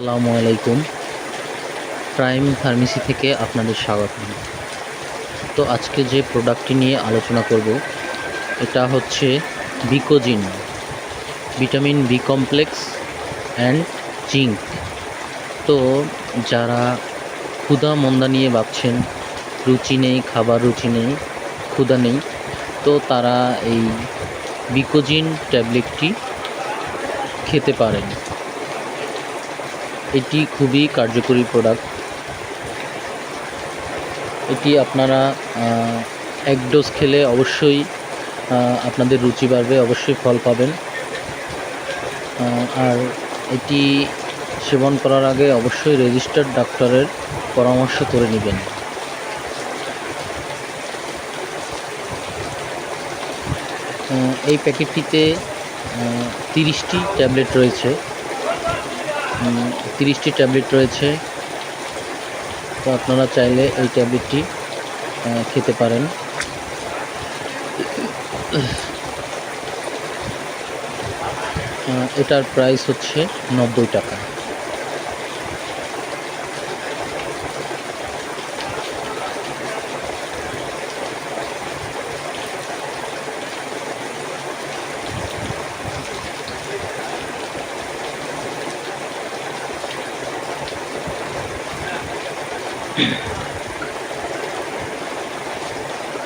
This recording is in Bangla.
আসসালামু আলাইকুম। প্রাইম ফার্মেসি থেকে আপনাদের স্বাগতম। তো আজকে যে প্রোডাক্টটি নিয়ে আলোচনা করব এটা হচ্ছে Becozinc, vitamin B complex and zinc. তো যারা ক্ষুধা মন্দা নিয়ে ভাবছেন, রুচি নেই, খাবার রুচি নেই, ক্ষুধা নেই, তো তারা এই বিকোজিন ট্যাবলেটটি খেতে পারেন। এটি খুবই কার্যকরী প্রোডাক্ট। এটি আপনারা এক ডোজ খেলে অবশ্যই আপনাদের রুচি বাড়বে, অবশ্যই ফল পাবেন। আর এটি সেবন করার আগে অবশ্যই রেজিস্টার্ড ডাক্তারের পরামর্শ করে নেবেন। এই প্যাকেটটিতে 30টি ট্যাবলেট রয়েছে। 30টি ট্যাবলেট রয়েছে। তো আপনারা চাইলে এই ট্যাবলেটটি খেতে পারেন। এটার প্রাইস হচ্ছে 90 টাকা।